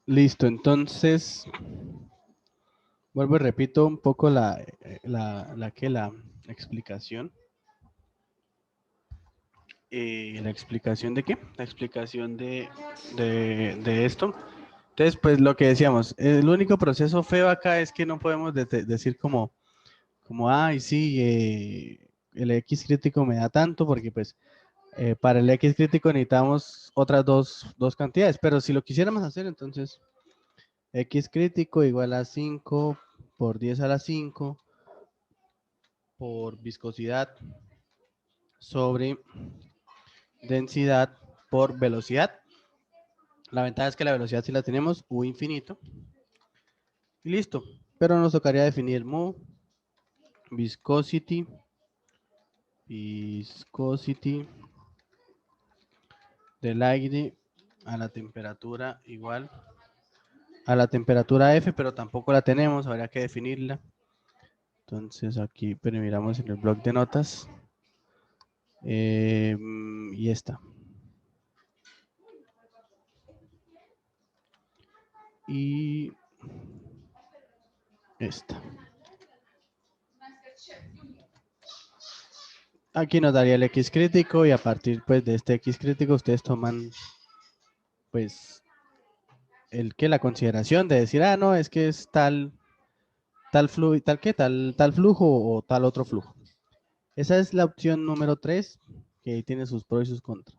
Listo, entonces vuelvo y repito un poco la explicación. ¿La explicación de qué? La explicación de esto. Entonces, pues lo que decíamos, el único proceso feo acá es que no podemos decir como, ay, sí, el X crítico me da tanto, porque pues para el X crítico necesitamos otras dos cantidades, pero si lo quisiéramos hacer, entonces X crítico igual a 5 por 10 a la 5 por viscosidad sobre densidad por velocidad. La ventaja es que la velocidad sí la tenemos, U infinito, y listo. Pero nos tocaría definir mu, viscosity, viscosity del aire a la temperatura igual a la temperatura F, pero tampoco la tenemos, habría que definirla. Entonces aquí pero miramos en el bloc de notas. Y esta. Y esta. Aquí nos daría el X crítico y a partir pues de este X crítico ustedes toman pues la consideración de decir, ah, no, es que es tal flujo, tal flujo o tal otro flujo. Esa es la opción número 3, que tiene sus pros y sus contras.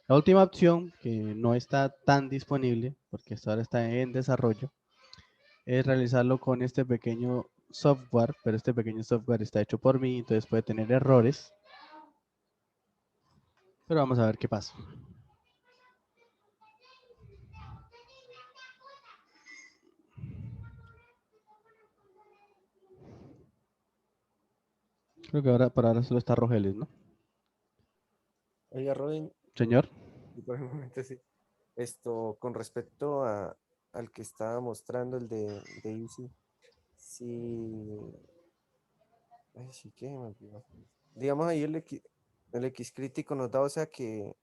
La última opción, que no está tan disponible, porque hasta ahora está en desarrollo, es realizarlo con este pequeño software, pero este pequeño software está hecho por mí, entonces puede tener errores, pero vamos a ver qué pasa. Creo que ahora por ahora solo está Rogeles, ¿no? Oiga, Robin, Señor. y por el momento sí. Esto, con respecto al que estaba mostrando, el de Easy, sí, ay, sí que me olvidó. Digamos ahí el X crítico nos da, o sea que,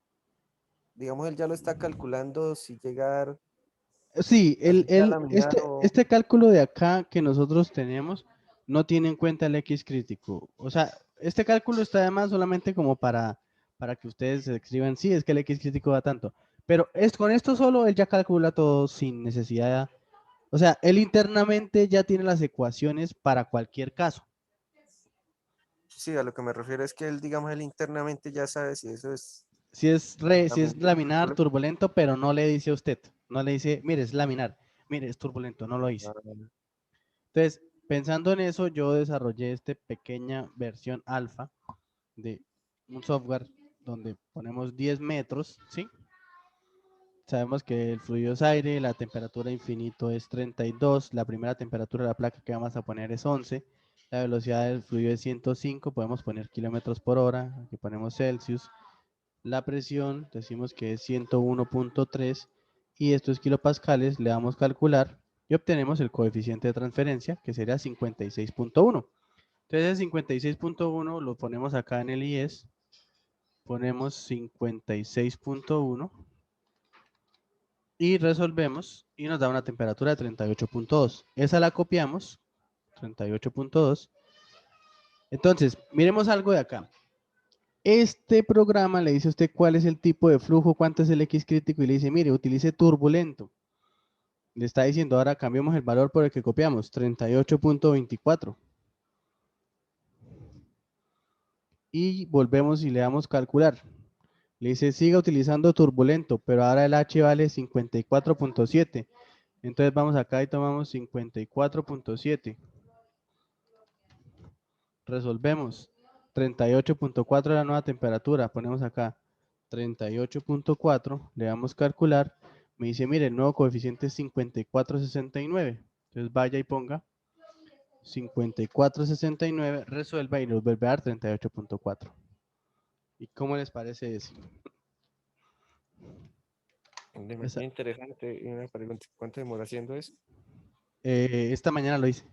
digamos, él ya lo está calculando si llegar, Sí, así sea laminar o... este cálculo de acá que nosotros tenemos no tiene en cuenta el X crítico. O sea, este cálculo está además solamente como para que ustedes escriban, sí, es que el X crítico da tanto. Pero con esto solo él ya calcula todo sin necesidad. O sea, él internamente ya tiene las ecuaciones para cualquier caso. Sí, a lo que me refiero es que él, digamos, él internamente ya sabe si eso es Si es laminar, laminar, turbulento, pero no le dice a usted. No le dice, mire, es laminar, mire, es turbulento, no lo dice. Entonces, pensando en eso, yo desarrollé esta pequeña versión alfa de un software donde ponemos 10 metros, ¿sí? Sabemos que el fluido es aire, la temperatura infinito es 32, la primera temperatura de la placa que vamos a poner es 11, la velocidad del fluido es 105, podemos poner kilómetros por hora, aquí ponemos Celsius, la presión decimos que es 101.3 y esto es kilopascales, le damos calcular y obtenemos el coeficiente de transferencia que sería 56.1. Entonces el 56.1 lo ponemos acá en el IES, ponemos 56.1 y resolvemos y nos da una temperatura de 38.2. Esa la copiamos, 38.2. Entonces, miremos algo de acá. Este programa le dice a usted cuál es el tipo de flujo, cuánto es el X crítico y le dice, mire, utilice turbulento. Le está diciendo, ahora cambiamos el valor por el que copiamos, 38.24. Y volvemos y le damos calcular. Le dice, siga utilizando turbulento, pero ahora el H vale 54.7. Entonces vamos acá y tomamos 54.7. Resolvemos. 38.4 la nueva temperatura. Ponemos acá 38.4. Le damos calcular. Me dice, mire, el nuevo coeficiente es 54.69. Entonces vaya y ponga 54.69. Resuelva y nos vuelve a dar 38.4. ¿Y cómo les parece eso? demasiado interesante. Y una pregunta, ¿cuánto demora haciendo eso? Esta mañana lo hice.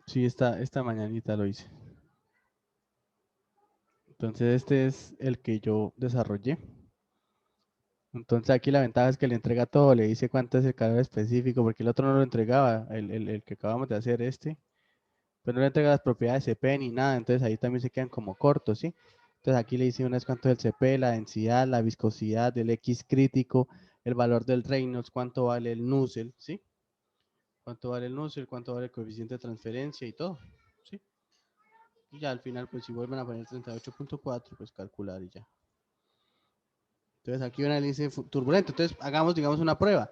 Sí, esta mañanita lo hice. Entonces este es el que yo desarrollé. Entonces aquí la ventaja es que le entrega todo, le dice cuánto es el calor específico, porque el otro no lo entregaba, el que acabamos de hacer pero no le entrega las propiedades CP ni nada, entonces ahí también se quedan como cortos, ¿sí? Entonces aquí le dice unas cuánto es el CP, la densidad, la viscosidad, el X crítico, el valor del Reynolds, cuánto vale el Nusselt, ¿sí? Cuánto vale el Nusselt, cuánto vale el coeficiente de transferencia y todo, ¿sí? Y ya al final, pues si vuelven a poner 38.4, pues calcular y ya. Entonces aquí una dice turbulento, entonces hagamos, digamos, una prueba.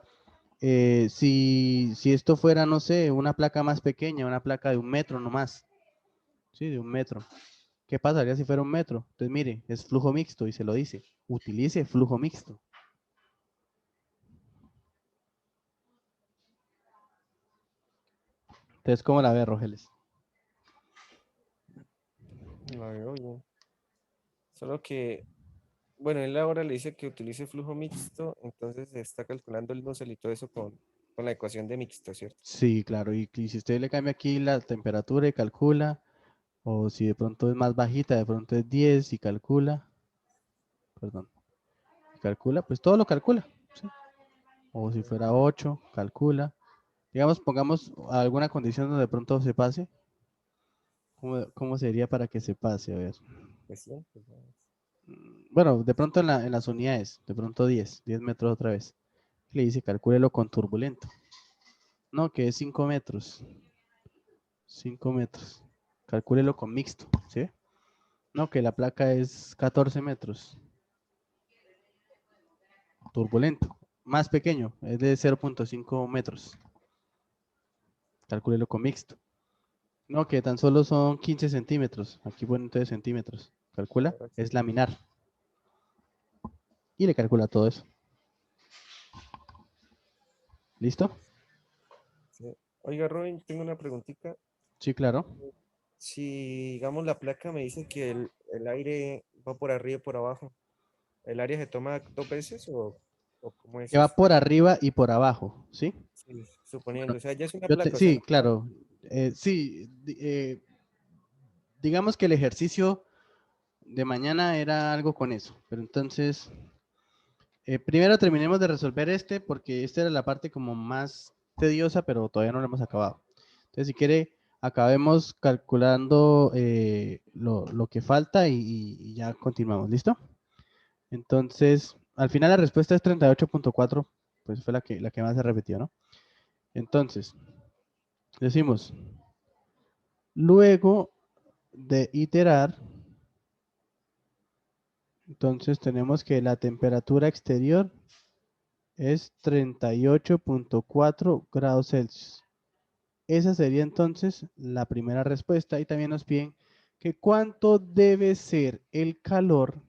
Si esto fuera, no sé, una placa más pequeña, una placa de 1 metro nomás, ¿sí? De 1 metro. ¿Qué pasaría si fuera 1 metro? Entonces, mire, es flujo mixto y se lo dice. Utilice flujo mixto. Entonces, ¿cómo la ve, Rogeles? La veo bien. Solo que, bueno, él ahora le dice que utilice flujo mixto, entonces se está calculando el Nusselt y todo eso con la ecuación de mixto, ¿cierto? Sí, claro. Y si usted le cambia aquí la temperatura y calcula, o si de pronto es más bajita, de pronto es 10 y calcula, perdón, calcula, pues todo lo calcula, ¿sí? O si fuera 8, calcula. Digamos, pongamos alguna condición donde de pronto se pase. ¿Cómo sería para que se pase? A ver. Pues sí, pues ya es. Bueno, de pronto en las unidades, de pronto 10 metros otra vez. Le dice, calcúlelo con turbulento. No, que es 5 metros. 5 metros. Calcúlelo con mixto, ¿sí? No, que la placa es 14 metros. Turbulento. Más pequeño, es de 0.5 metros. Calcúlelo con mixto. No, que tan solo son 15 centímetros. Aquí ponen entonces centímetros. Calcula, Ahora sí. es laminar. Y le calcula todo eso. ¿Listo? Sí. Oiga, Robin, tengo una preguntita. Sí, claro. Si, digamos, la placa me dice que el aire va por arriba y por abajo, ¿el área se toma dos veces o cómo es Que va eso? por arriba y por abajo, ¿sí? Sí, Bueno, suponiendo, o sea, ya es una placa, o sea, sí, no queda- claro. Sí, digamos que el ejercicio de mañana era algo con eso, pero entonces, primero terminemos de resolver este, porque esta era la parte como más tediosa, pero todavía no lo hemos acabado. Entonces, si quiere, acabemos calculando lo que falta y ya continuamos, ¿listo? Entonces, al final la respuesta es 38.4, pues fue la que más se repitió, ¿no? Entonces, decimos, luego de iterar, entonces tenemos que la temperatura exterior es 38.4 grados Celsius. Esa sería entonces la primera respuesta y también nos piden que cuánto debe ser el calor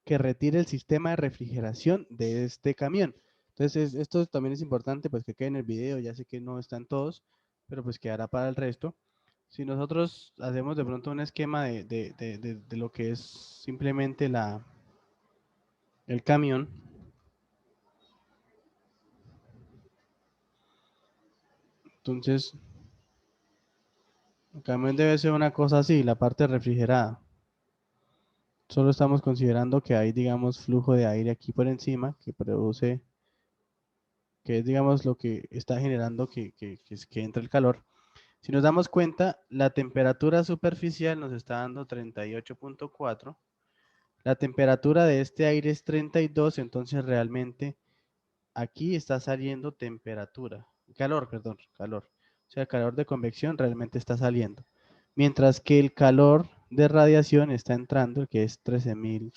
que retire el sistema de refrigeración de este camión. Entonces esto también es importante pues que quede en el video, ya sé que no están todos, pero pues quedará para el resto. Si nosotros hacemos de pronto un esquema de lo que es simplemente el camión, entonces el camión debe ser una cosa así, la parte refrigerada. Solo estamos considerando que hay, digamos, flujo de aire aquí por encima que produce, que es, digamos, lo que está generando que entre el calor. Si nos damos cuenta, la temperatura superficial nos está dando 38.4. La temperatura de este aire es 32, entonces realmente aquí está saliendo temperatura, calor, perdón, calor. O sea, el calor de convección realmente está saliendo. Mientras que el calor de radiación está entrando, que es 13.000.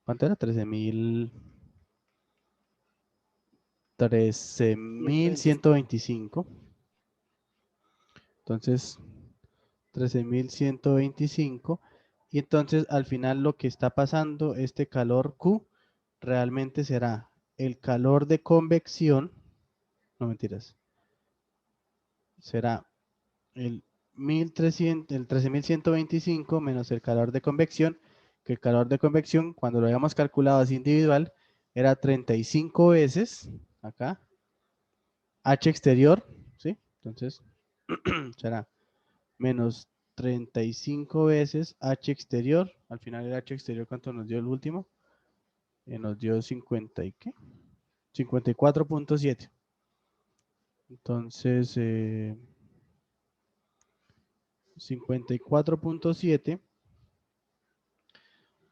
¿Cuánto era? 125. 13.125. Entonces, 13.125. Y entonces, al final, lo que está pasando, este calor Q, realmente será el calor de convección. No mentiras. Será el 1300, el 13.125 menos el calor de convección, que el calor de convección, cuando lo habíamos calculado así individual, era 35 veces, acá, H exterior, ¿sí? Entonces, será menos 35 veces H exterior. Al final el H exterior, ¿cuánto nos dio el último? nos dio 50 y qué, 54.7. Entonces, 54.7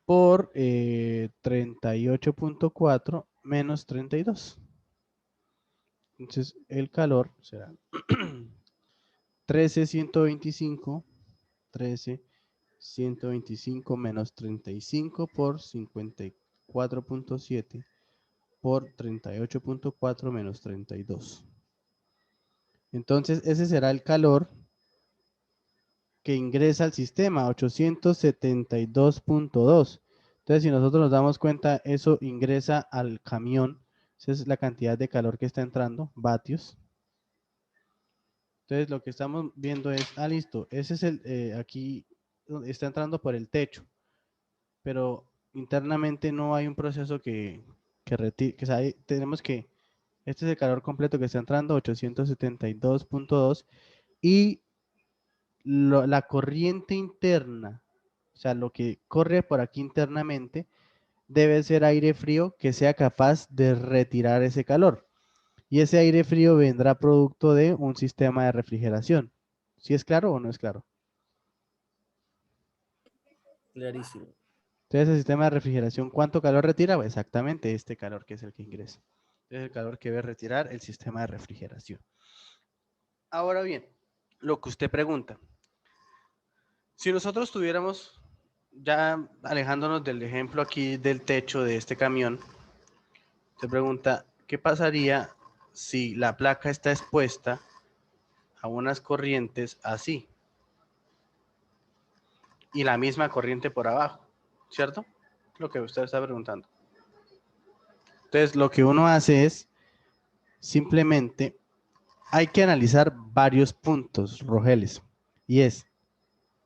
por 38.4 menos 32. Entonces, el calor será 13.125, 13.125 menos 35 por 54.7 por 38.4 menos 32. Entonces, ese será el calor que ingresa al sistema, 872.2. Entonces, si nosotros nos damos cuenta, eso ingresa al camión. Esa es la cantidad de calor que está entrando, vatios. Entonces, lo que estamos viendo es, listo, ese es aquí está entrando por el techo, pero internamente no hay un proceso que retire, tenemos que, este es el calor completo que está entrando, 872.2, y la corriente interna, o sea, lo que corre por aquí internamente, debe ser aire frío que sea capaz de retirar ese calor. Y ese aire frío vendrá producto de un sistema de refrigeración. ¿Sí es claro o no es claro? Clarísimo. Entonces, el sistema de refrigeración, ¿cuánto calor retira? Pues exactamente este calor que es el que ingresa. Es el calor que debe retirar el sistema de refrigeración. Ahora bien, lo que usted pregunta. Si nosotros tuviéramos, ya alejándonos del ejemplo aquí del techo de este camión, se pregunta, ¿qué pasaría si la placa está expuesta a unas corrientes así y la misma corriente por abajo? ¿Cierto? Lo que usted está preguntando. Entonces, lo que uno hace es simplemente hay que analizar varios puntos, Rogeles, y es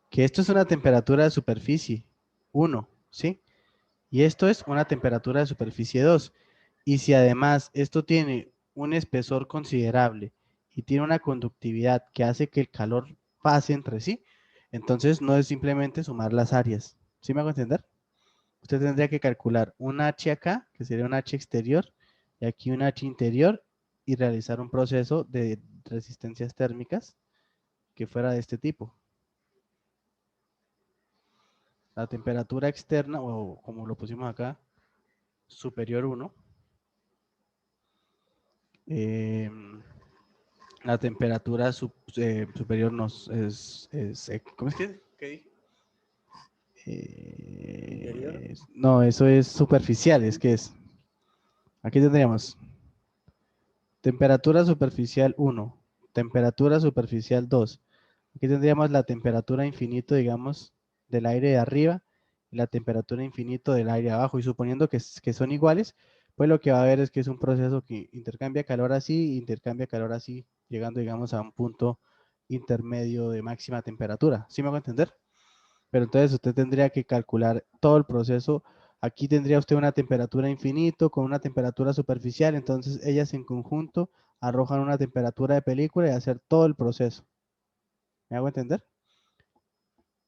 que esto es una temperatura de superficie 1, ¿sí? Y esto es una temperatura de superficie 2. Y si además esto tiene un espesor considerable y tiene una conductividad que hace que el calor pase entre sí, entonces no es simplemente sumar las áreas. ¿Sí me hago entender? Usted tendría que calcular un H acá, que sería un H exterior, y aquí un H interior, y realizar un proceso de resistencias térmicas que fuera de este tipo. La temperatura externa, o como lo pusimos acá, superior 1. La temperatura superior nos ¿cómo es que? ¿Qué dije? Interior. No, eso es superficial, es que es. Aquí tendríamos temperatura superficial 1, temperatura superficial 2. Aquí tendríamos la temperatura infinito, digamos, del aire de arriba y la temperatura infinito del aire de abajo. Y suponiendo que son iguales, pues lo que va a haber es que es un proceso que intercambia calor así, intercambia calor así, llegando, digamos, a un punto intermedio de máxima temperatura. ¿Sí me hago entender? Pero entonces usted tendría que calcular todo el proceso. Aquí tendría usted una temperatura infinito con una temperatura superficial, entonces ellas en conjunto arrojan una temperatura de película y hacer todo el proceso. ¿Me hago entender?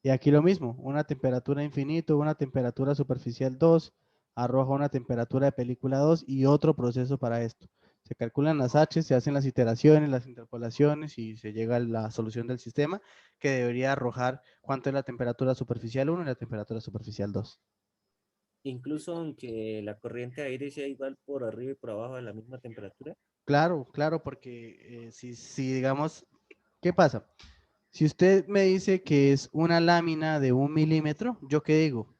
Y aquí lo mismo, una temperatura infinito, una temperatura superficial 2, arroja una temperatura de película 2 y otro proceso para esto. Se calculan las H, se hacen las iteraciones, las interpolaciones y se llega a la solución del sistema que debería arrojar cuánto es la temperatura superficial 1 y la temperatura superficial 2. Incluso aunque la corriente de aire sea igual por arriba y por abajo a la misma temperatura. Claro, claro, porque si digamos, ¿qué pasa? Si usted me dice que es una lámina de 1 milímetro, ¿yo qué digo?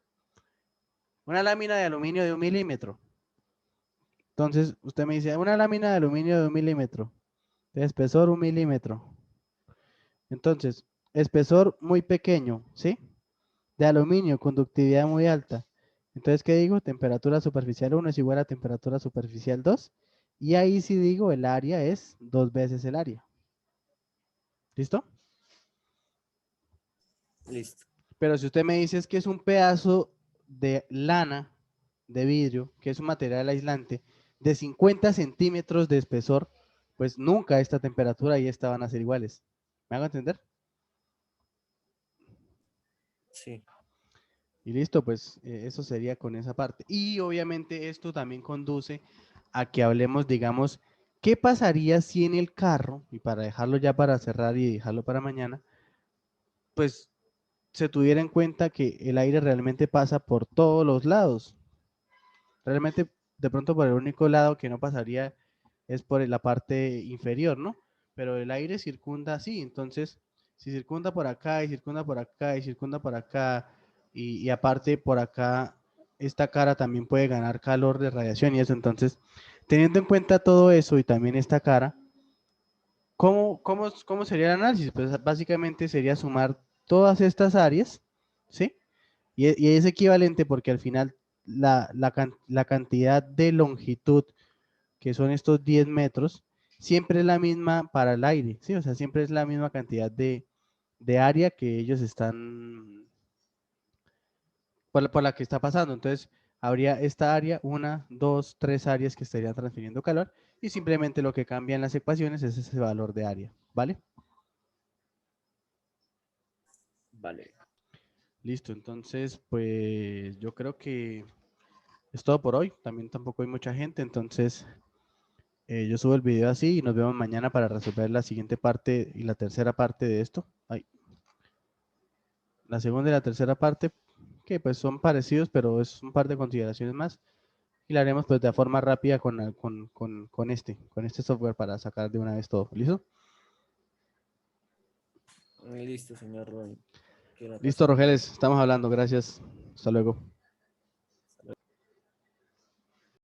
Una lámina de aluminio de 1 milímetro. Entonces, usted me dice, una lámina de aluminio de 1 milímetro, de espesor 1 milímetro. Entonces, espesor muy pequeño, ¿sí? De aluminio, conductividad muy alta. Entonces, ¿qué digo? Temperatura superficial 1 es igual a temperatura superficial 2. Y ahí sí digo, el área es 2 veces el área. ¿Listo? Listo. Pero si usted me dice es que es un pedazo de lana, de vidrio, que es un material aislante, de 50 centímetros de espesor, pues nunca esta temperatura y esta van a ser iguales. ¿Me hago entender? Sí. Y listo, pues eso sería con esa parte. Y obviamente esto también conduce a que hablemos, digamos, ¿qué pasaría si en el carro, y para dejarlo ya para cerrar y dejarlo para mañana, pues se tuviera en cuenta que el aire realmente pasa por todos los lados? Realmente, de pronto por el único lado que no pasaría es por la parte inferior, ¿no? Pero el aire circunda así, entonces, si circunda por acá y circunda por acá y circunda por acá, y aparte por acá, esta cara también puede ganar calor de radiación y eso, entonces, teniendo en cuenta todo eso y también esta cara, ¿cómo sería el análisis? Pues básicamente sería sumar todas estas áreas, ¿sí? Y es equivalente porque al final la cantidad de longitud, que son estos 10 metros, siempre es la misma para el aire, ¿sí? O sea, siempre es la misma cantidad de área que ellos están, por la que está pasando. Entonces, habría esta área, una, dos, tres áreas que estarían transfiriendo calor, y simplemente lo que cambia en las ecuaciones es ese valor de área, ¿vale? Vale. Listo, entonces, pues yo creo que es todo por hoy. También tampoco hay mucha gente, entonces yo subo el video así y nos vemos mañana para resolver la siguiente parte y la tercera parte de esto. Ay, la segunda y la tercera parte, que pues son parecidos, pero es un par de consideraciones más. Y la haremos pues de forma rápida con este software para sacar de una vez todo. ¿Listo? Listo, señor Ron. Que la Listo, pase bien. Rogeles, estamos hablando. Gracias. Hasta luego.